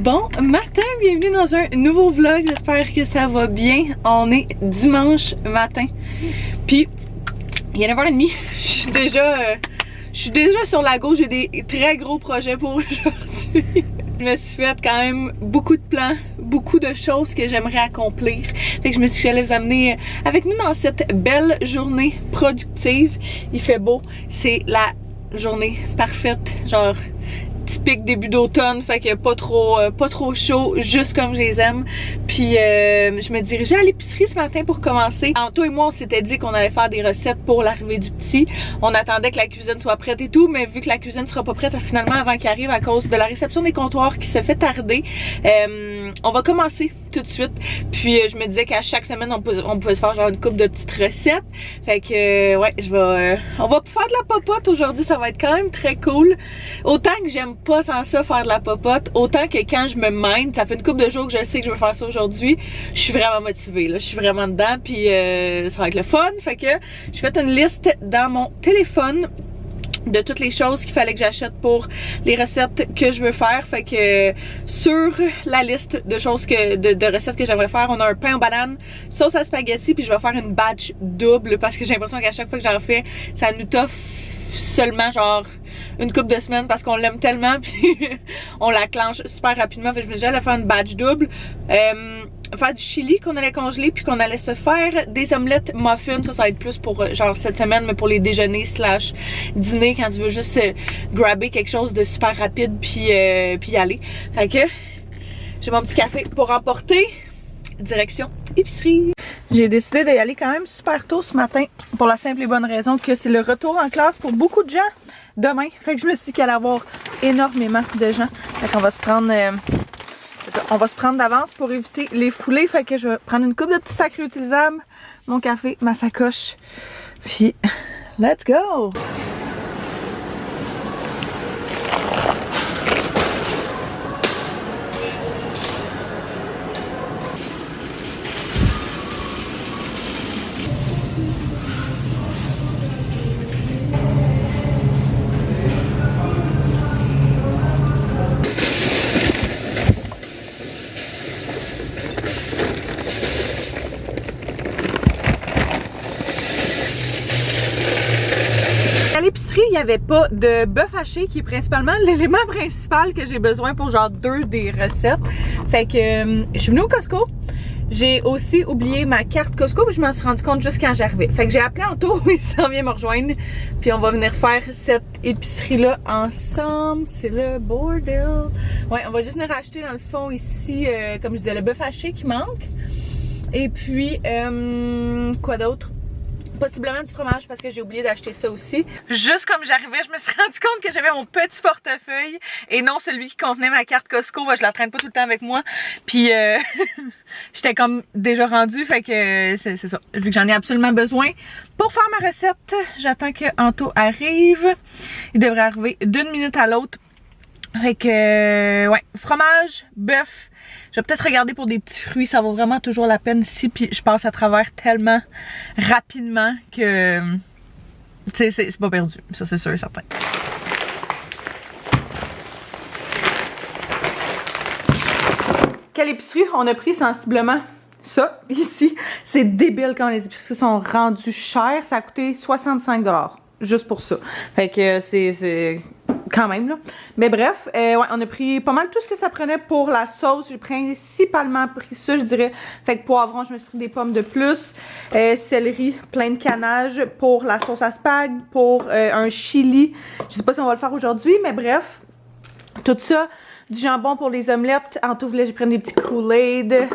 Bon matin, bienvenue dans un nouveau vlog, j'espère que ça va bien. On est dimanche matin, puis il est 9h30, je suis déjà sur la go, j'ai des très gros projets pour aujourd'hui. Je me suis fait quand même beaucoup de plans, beaucoup de choses que j'aimerais accomplir. Fait que je me suis dit que j'allais vous amener avec nous dans cette belle journée productive. Il fait beau, c'est la journée parfaite, genre typique début d'automne, fait que pas trop chaud, juste comme je les aime. Puis je me dirigeais à l'épicerie ce matin pour commencer. Anto et moi on s'était dit qu'on allait faire des recettes pour l'arrivée du petit. On attendait que la cuisine soit prête et tout, mais vu que la cuisine sera pas prête finalement avant qu'il arrive à cause de la réception des comptoirs qui se fait tarder, on va commencer tout de suite. Puis je me disais qu'à chaque semaine on pouvait se faire genre une couple de petites recettes. Fait que ouais, on va faire de la popote aujourd'hui, ça va être quand même très cool. Autant que j'aime pas tant ça faire de la popote, autant que quand je me mind, ça fait une couple de jours que je sais que je veux faire ça aujourd'hui, je suis vraiment motivée là, je suis vraiment dedans, puis ça va être le fun. Fait que j'ai fait une liste dans mon téléphone de toutes les choses qu'il fallait que j'achète pour les recettes que je veux faire. Fait que sur la liste de choses de recettes que j'aimerais faire, on a un pain aux bananes, sauce à spaghetti, puis je vais faire une batch double parce que j'ai l'impression qu'à chaque fois que j'en fais, ça nous toffe seulement genre une couple de semaines parce qu'on l'aime tellement, puis on la clenche super rapidement. Fait que je me disais j'allais faire une batch double, faire du chili qu'on allait congeler, puis qu'on allait se faire des omelettes muffins. Ça va être plus pour genre cette semaine, mais pour les déjeuners slash dîner, quand tu veux juste grabber quelque chose de super rapide puis y aller. Fait que j'ai mon petit café pour emporter, direction épicerie. J'ai décidé d'y aller quand même super tôt ce matin pour la simple et bonne raison que c'est le retour en classe pour beaucoup de gens demain. Fait que je me suis dit qu'il allait y avoir énormément de gens. Fait qu'on va se prendre on va se prendre d'avance pour éviter les foulées. Fait que je vais prendre une coupe de petits sacs réutilisables, mon café, ma sacoche, puis let's go! À l'épicerie, il n'y avait pas de bœuf haché qui est principalement l'élément principal que j'ai besoin pour genre 2 des recettes. Fait que je suis venue au Costco. J'ai aussi oublié ma carte Costco, puis je m'en suis rendu compte juste quand j'arrivais. Fait que j'ai appelé Anto, il s'en vient me rejoindre. Puis on va venir faire cette épicerie-là ensemble. C'est le bordel. Ouais, on va juste venir acheter dans le fond ici, comme je disais, le bœuf haché qui manque. Et puis, quoi d'autre? Possiblement du fromage parce que j'ai oublié d'acheter ça aussi. Juste comme j'arrivais, je me suis rendu compte que j'avais mon petit portefeuille et non celui qui contenait ma carte Costco. Je la traîne pas tout le temps avec moi. Puis j'étais comme déjà rendue, fait que c'est ça. Vu que j'en ai absolument besoin pour faire ma recette, j'attends que Anto arrive. Il devrait arriver d'une minute à l'autre. Fait que ouais, fromage, bœuf. Je vais peut-être regarder pour des petits fruits, ça vaut vraiment toujours la peine ici, puis je passe à travers tellement rapidement que c'est pas perdu, ça c'est sûr et certain. Quelle épicerie on a pris sensiblement? Ça, ici, c'est débile quand les épiceries sont rendues chères, ça a coûté 65 $, juste pour ça. Fait que c'est quand même là. Mais bref, ouais, on a pris pas mal tout ce que ça prenait pour la sauce. J'ai principalement pris ça, je dirais. Fait que poivron, je me suis pris des pommes de plus. Céleri, plein de canage pour la sauce à spag, pour un chili. Je sais pas si on va le faire aujourd'hui, mais bref. Tout ça. Du jambon pour les omelettes. En tout, j'ai pris des petits Kool-Aid.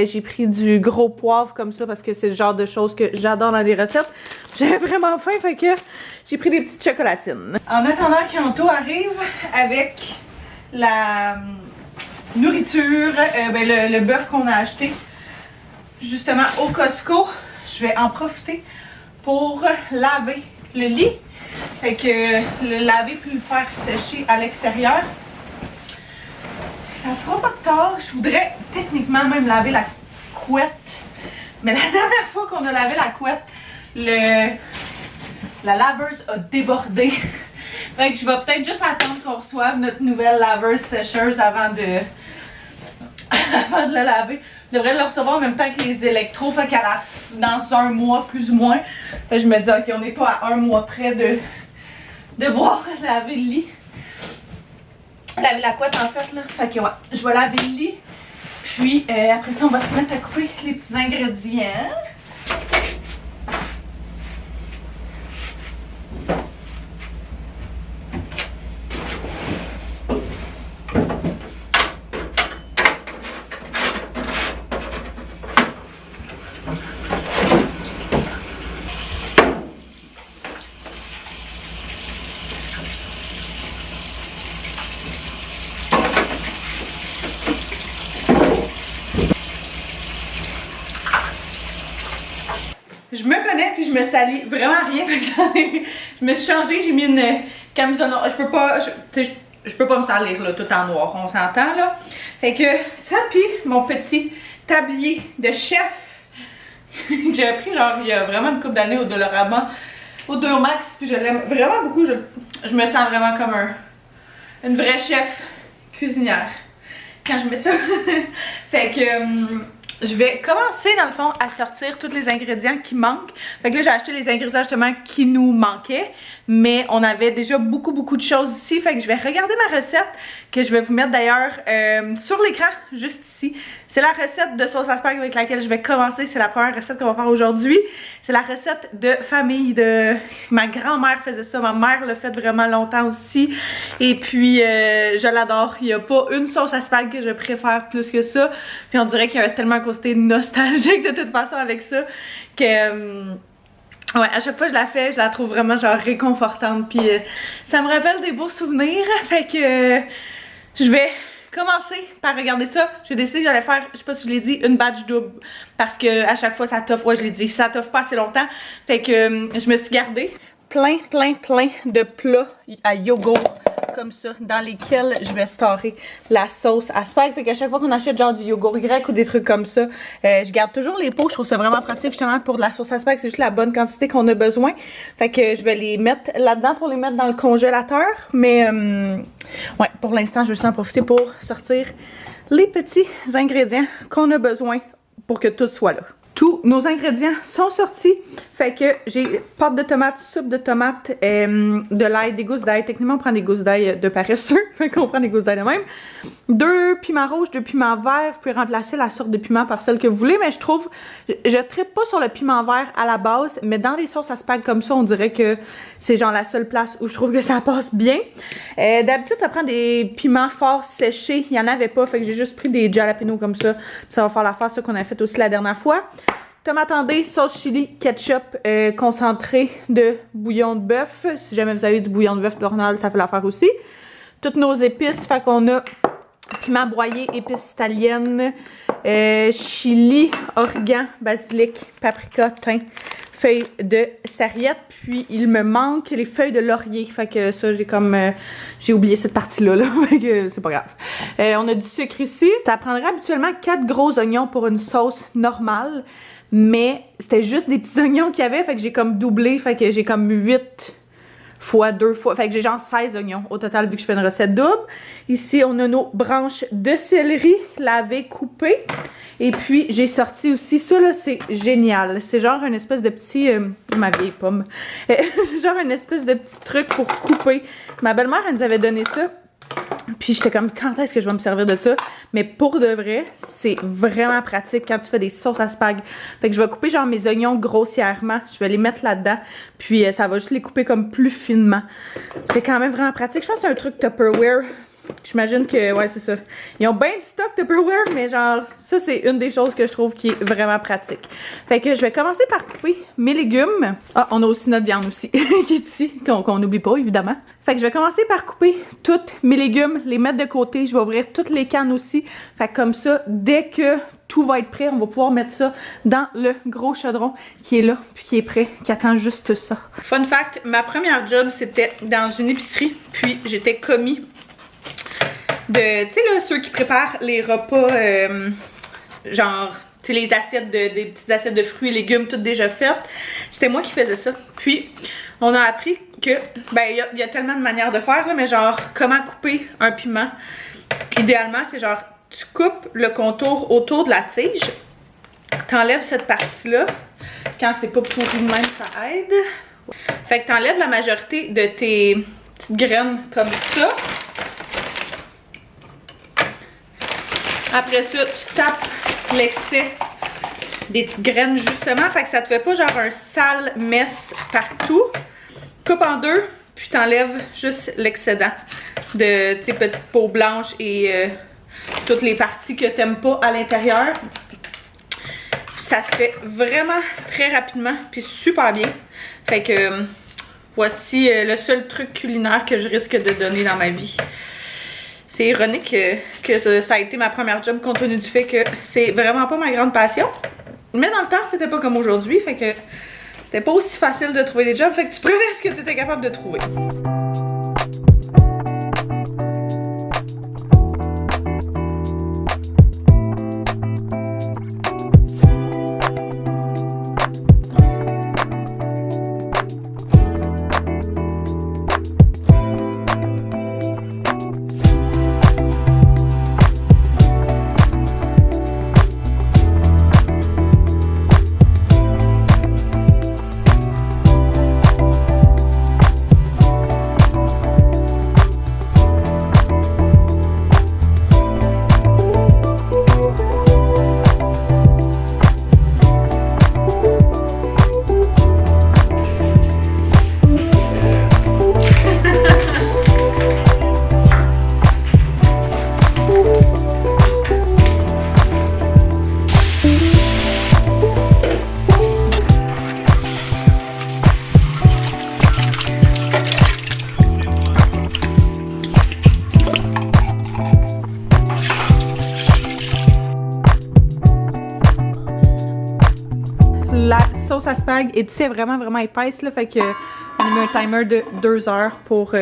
J'ai pris du gros poivre comme ça parce que c'est le genre de choses que j'adore dans les recettes. J'avais vraiment faim, fait que j'ai pris des petites chocolatines. En attendant qu'Anto arrive avec la nourriture, le bœuf qu'on a acheté justement au Costco, je vais en profiter pour laver le lit. Fait que le laver puis le faire sécher à l'extérieur. Ça fera pas de tort. Je voudrais techniquement même laver la couette. Mais la dernière fois qu'on a lavé la couette, la laveuse a débordé. Fait que je vais peut-être juste attendre qu'on reçoive notre nouvelle laveuse sécheuse avant avant de le laver. Je devrais le recevoir en même temps que les électros, fait qu'à dans un mois plus ou moins. Fait que je me dis ok, on n'est pas à un mois près de devoir laver le lit. Laver la couette en fait là. Fait que ouais, je vais laver le lit. Puis après ça on va se mettre à couper les petits ingrédients. Je me connais puis je me salis vraiment rien, fait que je me suis changée, j'ai mis une camisole noire. Je peux pas me salir là, tout en noir, on s'entend là. Fait que ça puis mon petit tablier de chef que j'ai pris genre il y a vraiment une couple d'années au Dollarama, au Max, puis je l'aime vraiment beaucoup. Je me sens vraiment comme une vraie chef cuisinière quand je mets ça. Fait que je vais commencer dans le fond à sortir tous les ingrédients qui manquent. Fait que là j'ai acheté les ingrédients justement qui nous manquaient, mais on avait déjà beaucoup de choses ici. Fait que je vais regarder ma recette que je vais vous mettre d'ailleurs sur l'écran juste ici. C'est la recette de sauce à spag avec laquelle je vais commencer. C'est la première recette qu'on va faire aujourd'hui. C'est la recette de famille de ma grand-mère faisait ça. Ma mère l'a fait vraiment longtemps aussi. Et puis je l'adore. Il n'y a pas une sauce à spag que je préfère plus que ça. Puis on dirait qu'il y a tellement un côté nostalgique de toute façon avec ça que ouais, à chaque fois que je la fais, je la trouve vraiment genre réconfortante. Puis ça me rappelle des beaux souvenirs. Fait que je vais commencer par regarder ça. J'ai décidé que j'allais faire, je sais pas si je l'ai dit, une batch double. Parce que à chaque fois ça t'offre, ouais je l'ai dit, ça t'offre pas assez longtemps. Fait que je me suis gardée plein de plats à yogourt comme ça, dans lesquels je vais storer la sauce à spag. Fait qu'à chaque fois qu'on achète genre du yogourt grec ou des trucs comme ça, je garde toujours les pots. Je trouve ça vraiment pratique justement pour de la sauce à spag. C'est juste la bonne quantité qu'on a besoin. Fait que je vais les mettre là-dedans pour les mettre dans le congélateur. Mais ouais, pour l'instant, je vais juste en profiter pour sortir les petits ingrédients qu'on a besoin pour que tout soit là. Tous nos ingrédients sont sortis. Fait que j'ai pâte de tomate, soupe de tomate, de l'ail, des gousses d'ail. Techniquement, on prend des gousses d'ail de paresseux. Fait qu'on prend des gousses d'ail de même. 2 piments rouges, 2 piments verts. Vous pouvez remplacer la sorte de piment par celle que vous voulez. Mais je trouve, je trippe pas sur le piment vert à la base. Mais dans les sauces à spag comme ça, on dirait que c'est genre la seule place où je trouve que ça passe bien. D'habitude, ça prend des piments forts séchés. Il y en avait pas. Fait que j'ai juste pris des jalapenos comme ça. Puis ça va faire l'affaire, ça qu'on a fait aussi la dernière fois. Tomate andée, sauce chili, ketchup, concentré de bouillon de bœuf. Si jamais vous avez du bouillon de bœuf normal, ça fait l'affaire aussi. Toutes nos épices, fait qu'on a piment broyé, épices italiennes, chili, origan, basilic, paprika, thym, feuilles de sarriette. Puis il me manque les feuilles de laurier. Fait que ça, j'ai oublié cette partie-là. Là. Fait que c'est pas grave. On a du sucre ici. Ça prendrait habituellement 4 gros oignons pour une sauce normale. Mais c'était juste des petits oignons qu'il y avait, fait que j'ai comme doublé, fait que j'ai comme 8 fois 2 fois, fait que j'ai genre 16 oignons au total vu que je fais une recette double. Ici, on a nos branches de céleri lavées, coupées. Et puis, j'ai sorti aussi, ça là, c'est génial. C'est genre une espèce de petit, ma vieille pomme, c'est genre une espèce de petit truc pour couper. Ma belle-mère, elle nous avait donné ça. Puis j'étais comme, quand est-ce que je vais me servir de ça? Mais pour de vrai, c'est vraiment pratique quand tu fais des sauces à spag. Fait que je vais couper genre mes oignons grossièrement. Je vais les mettre là-dedans. Puis ça va juste les couper comme plus finement. C'est quand même vraiment pratique. Je pense que c'est un truc Tupperware. J'imagine que, ouais, c'est ça. Ils ont bien du stock Tupperware, mais genre, ça, c'est une des choses que je trouve qui est vraiment pratique. Fait que je vais commencer par couper mes légumes. Ah, on a aussi notre viande aussi, qui est ici, qu'on n'oublie pas, évidemment. Fait que je vais commencer par couper tous mes légumes, les mettre de côté. Je vais ouvrir toutes les cannes aussi. Fait que comme ça, dès que tout va être prêt, on va pouvoir mettre ça dans le gros chaudron qui est là, puis qui est prêt, qui attend juste ça. Fun fact, ma première job, c'était dans une épicerie, puis j'étais commis de, tu sais là, ceux qui préparent les repas, genre, tu sais, les assiettes, des petites assiettes de fruits et légumes, toutes déjà faites. C'était moi qui faisais ça. Puis, on a appris que, ben, il y a tellement de manières de faire, là, mais genre, comment couper un piment. Idéalement, c'est genre, tu coupes le contour autour de la tige. T'enlèves cette partie-là. Quand c'est pas pourri de même, ça aide. Fait que t'enlèves la majorité de tes petites graines comme ça. Après ça, tu tapes l'excès des petites graines justement. Fait que ça te fait pas genre un sale mess partout. Coupe en deux, puis t'enlèves juste l'excédent de tes petites peaux blanches et toutes les parties que t'aimes pas à l'intérieur. Ça se fait vraiment très rapidement, puis super bien. Fait que voici le seul truc culinaire que je risque de donner dans ma vie. C'est ironique que ça a été ma première job compte tenu du fait que c'est vraiment pas ma grande passion. Mais dans le temps, c'était pas comme aujourd'hui, fait que c'était pas aussi facile de trouver des jobs, fait que tu prenais ce que tu étais capable de trouver. La sauce à spag est ici vraiment épaisse là, fait que on a mis un timer de 2 heures pour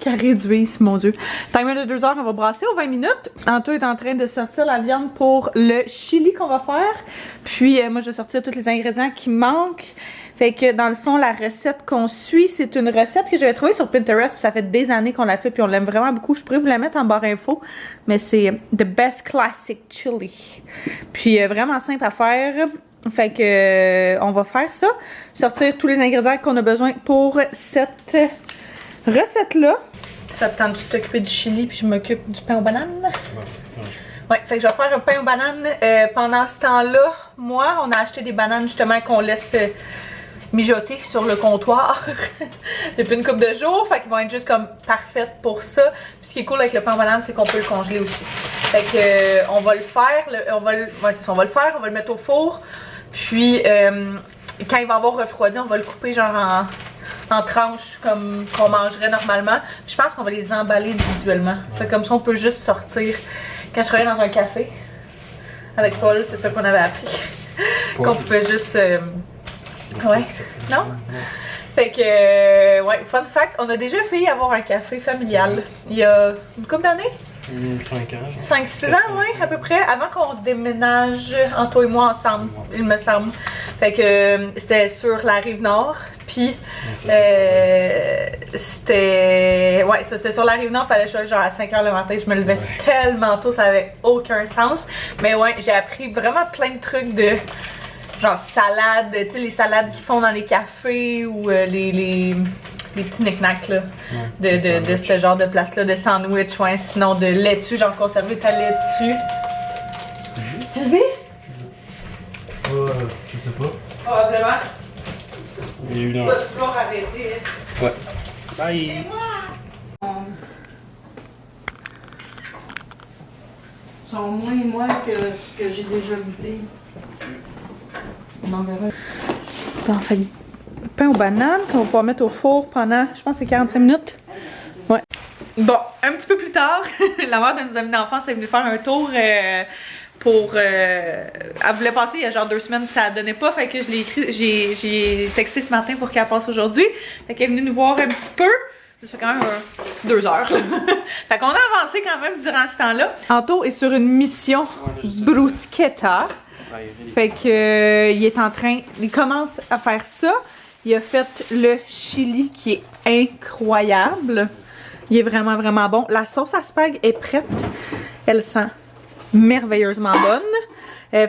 réduise, mon dieu. Timer de 2 heures, on va brasser aux 20 minutes. Anto est en train de sortir la viande pour le chili qu'on va faire. Puis moi je vais sortir tous les ingrédients qui manquent. Fait que dans le fond, la recette qu'on suit, c'est une recette que j'avais trouvée sur Pinterest. Puis ça fait des années qu'on l'a fait, puis on l'aime vraiment beaucoup. Je pourrais vous la mettre en barre info. Mais c'est The Best Classic Chili. Puis vraiment simple à faire. Fait que on va faire ça. Sortir tous les ingrédients qu'on a besoin pour cette recette-là. Ça te tente de t'occuper du chili, puis je m'occupe du pain aux bananes? Ouais, fait que je vais faire un pain aux bananes. Pendant ce temps-là, moi, on a acheté des bananes justement qu'on laisse mijoter sur le comptoir depuis une couple de jours. Fait qu'ils vont être juste comme parfaites pour ça. Puis ce qui est cool avec le pain aux bananes, c'est qu'on peut le congeler aussi. Fait que on va le faire, on va le faire, on va le mettre au four. Puis quand il va avoir refroidi, on va le couper genre en tranches comme qu'on mangerait normalement. Puis je pense qu'on va les emballer individuellement. Fait que comme ça, on peut juste sortir. Quand je travaillais dans un café avec Paul, c'est ça qu'on avait appris. Qu'on pouvait juste... Ouais. Non? Fait que, ouais, fun fact, on a déjà failli avoir un café familial il y a une couple d'années? 5 ans. 5-6 ans, oui, à peu près, avant qu'on déménage, Anto et moi, ensemble, il me semble. Fait que c'était sur la rive nord, puis c'était... Ouais, ça c'était sur la rive nord, fallait que je sois genre à 5 h le matin, je me levais tellement tôt, ça avait aucun sens. Mais ouais, j'ai appris vraiment plein de trucs de... genre salade, tu sais les salades qu'ils font dans les cafés ou les petits knick-knacks là, de ce genre de place-là, de sandwich, ouais, sinon de laitue, genre conserver ta laitue. Sylvie? Je sais pas. Probablement. Il y a eu Tu vas toujours arrêter. Ouais. Bye! Ils sont moins que ce que j'ai déjà goûté. Bon, fait pain aux bananes qu'on va pouvoir mettre au four pendant, je pense, c'est 45 minutes. Ouais. Bon, un petit peu plus tard, la mère de nos amis d'enfance est venue faire un tour pour... elle voulait passer il y a genre 2 semaines, ça donnait pas, fait que je l'ai écrit, j'ai texté ce matin pour qu'elle passe aujourd'hui. Fait qu'elle est venue nous voir un petit peu. Ça fait quand même un petit 2 heures. Fait qu'on a avancé quand même durant ce temps-là. Anto est sur une mission bruschetta. Fait que il est en train, il commence à faire ça. Il a fait le chili qui est incroyable. Il est vraiment, vraiment bon. La sauce à spag est prête. Elle sent merveilleusement bonne.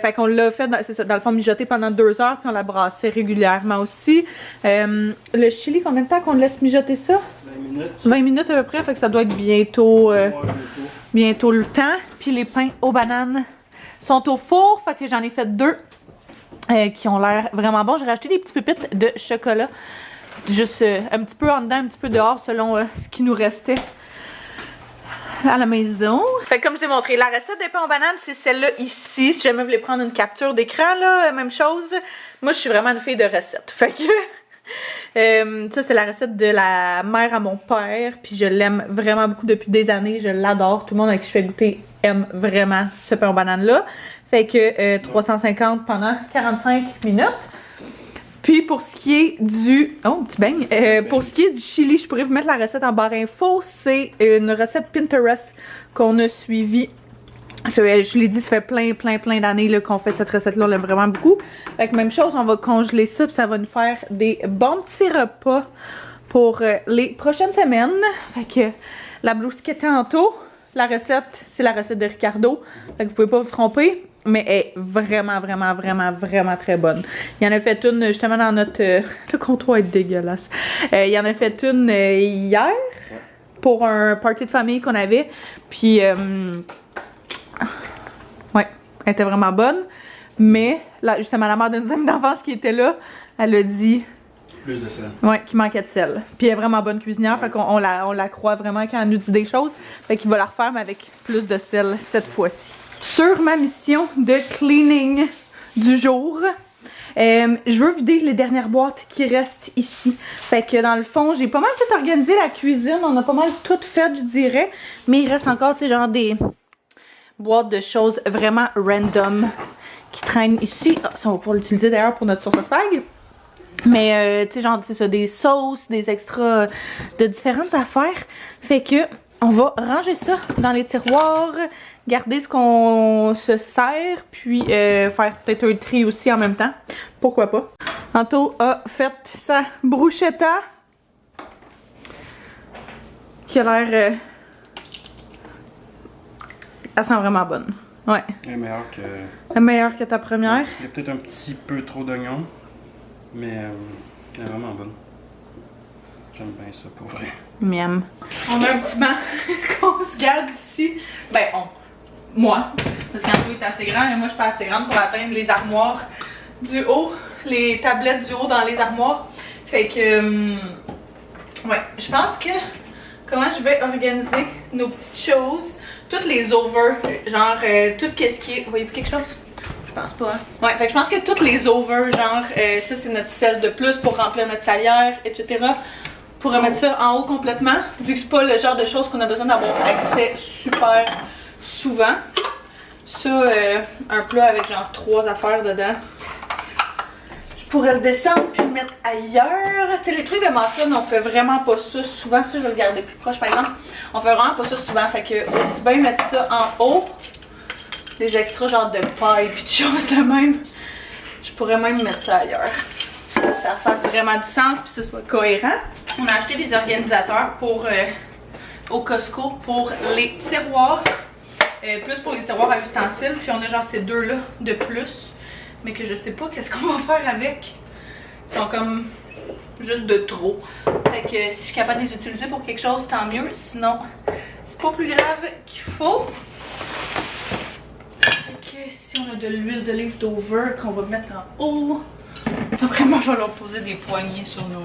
Fait qu'on l'a fait, dans le fond, mijoter pendant 2 heures, puis on la brassait régulièrement aussi. Le chili, combien de temps qu'on laisse mijoter ça? 20 minutes. 20 minutes à peu près, fait que ça doit être bientôt le temps. Puis les pains aux bananes sont au four, fait que j'en ai fait 2 qui ont l'air vraiment bons. J'ai rajouté des petites pépites de chocolat, juste un petit peu en dedans, un petit peu dehors, selon ce qui nous restait à la maison. Fait que comme je vous ai montré, la recette des pains aux bananes, c'est celle-là ici. Si jamais vous voulez prendre une capture d'écran, là, même chose. Moi, je suis vraiment une fille de recettes. Fait que ça, c'est la recette de la mère à mon père. Puis je l'aime vraiment beaucoup depuis des années. Je l'adore. Tout le monde à qui je fais goûter aime vraiment ce pain aux bananes-là. Fait que 350 pendant 45 minutes. Puis pour ce qui est du... Oh, petit beigne. Pour ce qui est du chili, je pourrais vous mettre la recette en barre info. C'est une recette Pinterest qu'on a suivie. Je l'ai dit, ça fait plein d'années qu'on fait cette recette-là. On l'aime vraiment beaucoup. Fait que même chose, on va congeler ça. Puis ça va nous faire des bons petits repas pour les prochaines semaines. Fait que la brousquette tantôt. La recette, c'est la recette de Ricardo. Fait que vous pouvez pas vous tromper. Mais elle est vraiment très bonne. Il y en a fait une justement dans notre... le comptoir est dégueulasse. Il y en a fait une hier pour un party de famille qu'on avait. Puis, ouais, elle était vraiment bonne. Mais, là, justement, la mère de nos amis d'enfance qui était là, elle a dit... Plus de sel. Ouais, qu'il manquait de sel. Puis elle est vraiment bonne cuisinière, fait qu'on la croit vraiment quand elle nous dit des choses. Fait qu'il va la refaire, mais avec plus de sel cette fois-ci. Sur ma mission de cleaning du jour, je veux vider les dernières boîtes qui restent ici. Fait que dans le fond, j'ai pas mal tout organisé la cuisine. On a pas mal tout fait, je dirais. Mais il reste encore, tu sais, genre des boîtes de choses vraiment random qui traînent ici. Ah, ça, on va pouvoir l'utiliser d'ailleurs pour notre sauce à spag. Mais, tu sais, genre, c'est ça, des sauces, des extras de différentes affaires. Fait que, on va ranger ça dans les tiroirs, garder ce qu'on se sert, puis faire peut-être un tri aussi en même temps. Pourquoi pas. Anto a fait sa bruschetta, qui a l'air... elle sent vraiment bonne. Ouais. Elle est meilleure que... Elle est meilleure que ta première. Il y a peut-être un petit peu trop d'oignons, mais elle est vraiment bonne. J'aime bien ça pour vrai. Miam. On a un petit banc qu'on se garde ici. Ben, moi. Parce qu'Anto est assez grand et moi je suis pas assez grande pour atteindre les armoires du haut. Les tablettes du haut dans les armoires. Fait que... ouais, je pense que... Comment je vais organiser nos petites choses. Toutes les over, genre tout ce qui est... Voyez-vous quelque chose? Je pense pas, hein? Ouais, fait que je pense que toutes les over, genre ça c'est notre sel de plus pour remplir notre salière, etc. Pour remettre ça en haut complètement, vu que c'est pas le genre de choses qu'on a besoin d'avoir accès super souvent. Ça, un plat avec genre 3 affaires dedans. Je pourrais le descendre puis le mettre ailleurs. Tu sais, les trucs de Manson, on fait vraiment pas ça souvent. Ça, je vais le garder plus proche par exemple. On fait vraiment pas ça souvent, fait que aussi bien mettre ça en haut. Des extras genre de paille puis de choses de même. Je pourrais même mettre ça ailleurs. Ça fasse vraiment du sens puis que ce soit cohérent. On a acheté des organisateurs pour au Costco pour les tiroirs. Plus pour les tiroirs à ustensiles. Puis on a genre ces deux-là de plus. Mais que je sais pas qu'est-ce qu'on va faire avec. Ils sont comme juste de trop. Fait que si je suis capable de les utiliser pour quelque chose, tant mieux. Sinon, c'est pas plus grave qu'il faut. Fait que si on a de l'huile d'olive d'over qu'on va mettre en haut. Vraiment, je vais leur poser des poignées sur nos...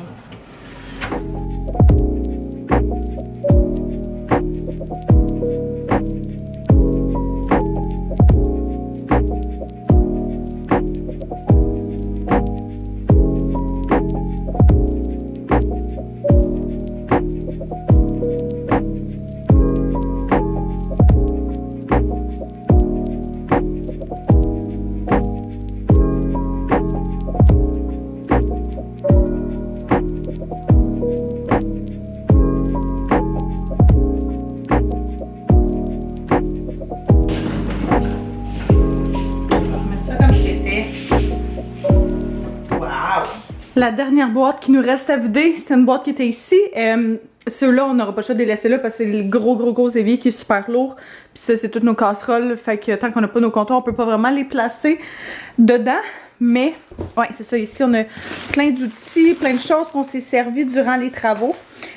La dernière boîte qui nous reste à vider, c'était une boîte qui était ici. ceux-là, on n'aura pas le choix de les laisser là parce que c'est le gros évier qui est super lourd. Puis ça, c'est toutes nos casseroles. Fait que tant qu'on n'a pas nos comptoirs, on peut pas vraiment les placer dedans. Mais, ouais, c'est ça. Ici, on a plein d'outils, plein de choses qu'on s'est servi durant les travaux.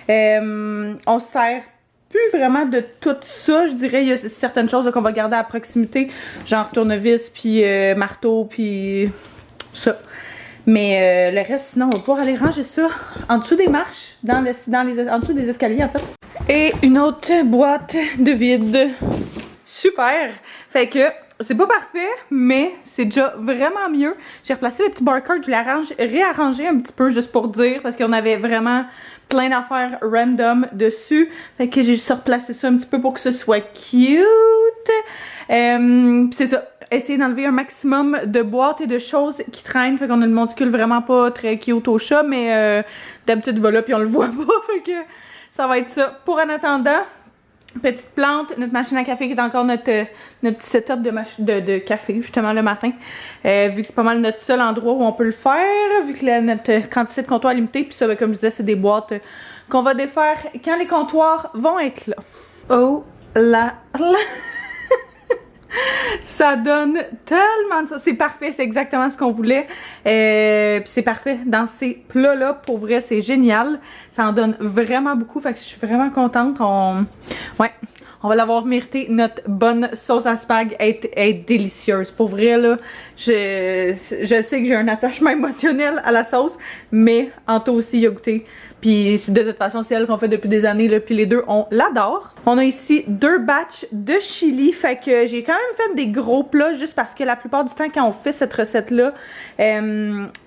On se sert plus vraiment de tout ça, je dirais. Il y a certaines choses qu'on va garder à proximité, genre tournevis, puis marteau, puis ça. Mais le reste, sinon, on va pouvoir aller ranger ça en dessous des marches, en dessous des escaliers, en fait. Et une autre boîte de vide. Super! Fait que c'est pas parfait, mais c'est déjà vraiment mieux. J'ai replacé le petit barcode, je l'ai réarrangé un petit peu juste pour dire, parce qu'on avait vraiment plein d'affaires random dessus. Fait que j'ai juste replacé ça un petit peu pour que ce soit cute. C'est ça, essayer d'enlever un maximum de boîtes et de choses qui traînent. Fait qu'on a le monticule vraiment pas très cute au chat, mais d'habitude il va là puis on le voit pas. Fait que ça va être ça. Pour en attendant, petite plante, notre machine à café qui est encore notre petit setup de café justement le matin. Vu que c'est pas mal notre seul endroit où on peut le faire, vu que notre quantité de comptoir est limitée. Puis ça, ben, comme je disais, c'est des boîtes qu'on va défaire quand les comptoirs vont être là. Oh là là! Ça donne tellement de ça. C'est parfait, c'est exactement ce qu'on voulait. Puis c'est parfait dans ces plats-là. Pour vrai, c'est génial. Ça en donne vraiment beaucoup. Fait que je suis vraiment contente. Ouais, on va l'avoir mérité. Notre bonne sauce à spag est délicieuse. Pour vrai, là, je sais que j'ai un attachement émotionnel à la sauce. Mais Anto aussi y a goûté. Puis de toute façon, c'est elle qu'on fait depuis des années, là, puis les deux, on l'adore. On a ici 2 batchs de chili, fait que j'ai quand même fait des gros plats juste parce que la plupart du temps, quand on fait cette recette-là,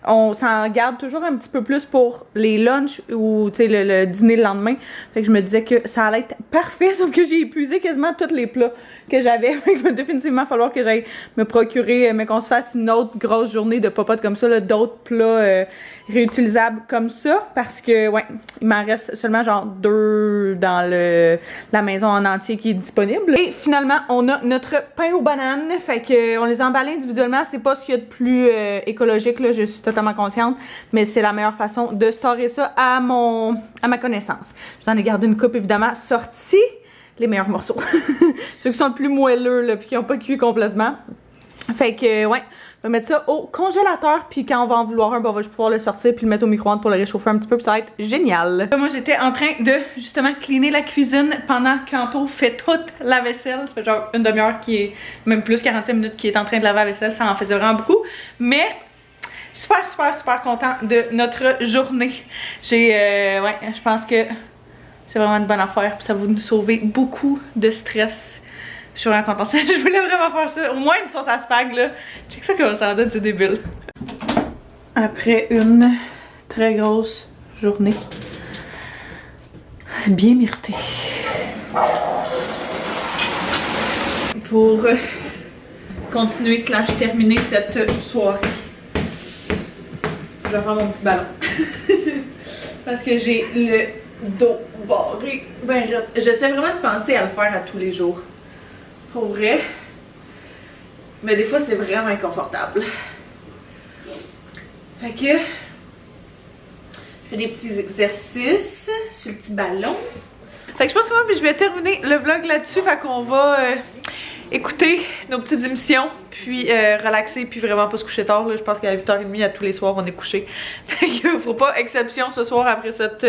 on s'en garde toujours un petit peu plus pour les lunchs ou le dîner le lendemain. Fait que je me disais que ça allait être parfait, sauf que j'ai épuisé quasiment tous les plats que j'avais. Il va définitivement falloir que j'aille me procurer, mais qu'on se fasse une autre grosse journée de popote comme ça, d'autres plats réutilisables comme ça, parce que, ouais, il m'en reste seulement genre 2 dans la maison en entier qui est disponible. Et finalement, on a notre pain aux bananes, fait que on les emballe individuellement. C'est pas ce qu'il y a de plus écologique, là, je suis totalement consciente, mais c'est la meilleure façon de storer ça à ma connaissance. J'en ai gardé une coupe évidemment sortie. Les meilleurs morceaux. Ceux qui sont le plus moelleux, là, puis qui n'ont pas cuit complètement. Fait que, ouais, on va mettre ça au congélateur, puis quand on va en vouloir un, ben, on va juste pouvoir le sortir, puis le mettre au micro-ondes pour le réchauffer un petit peu, puis ça va être génial. Moi, j'étais en train de, justement, cleaner la cuisine pendant qu'Anto fait toute la vaisselle. Ça fait genre une demi-heure qui est, même plus 45 minutes, qui est en train de laver la vaisselle. Ça en faisait vraiment beaucoup. Mais super content de notre journée. Ouais, je pense que c'est vraiment une bonne affaire, puis ça va nous sauver beaucoup de stress. Je suis vraiment contente. Je voulais vraiment faire ça. Au moins une sauce à spag, là. Check ça comment ça en donne, c'est débile. Après une très grosse journée, c'est bien mérité. Pour continuer / terminer cette soirée, je vais faire mon petit ballon. Parce que j'ai le dos barré ben raide. J'essaie vraiment de penser à le faire à tous les jours. Pour vrai. Mais des fois, c'est vraiment inconfortable. Fait que je fais des petits exercices sur le petit ballon. Fait que je pense que moi, je vais terminer le vlog là-dessus. Fait qu'on va écouter nos petites émissions, puis relaxer, puis vraiment pas se coucher tard. Là. Je pense qu'à 8h30 à tous les soirs, on est couché. Fait que faut pas exception ce soir après cette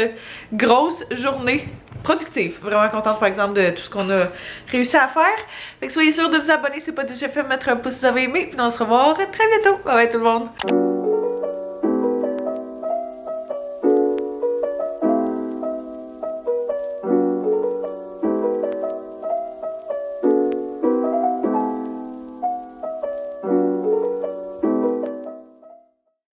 grosse journée productive. Vraiment contente par exemple de tout ce qu'on a réussi à faire. Fait que soyez sûrs de vous abonner si c'est pas déjà fait, mettre un pouce si vous avez aimé, puis on se revoit très bientôt. Bye bye tout le monde!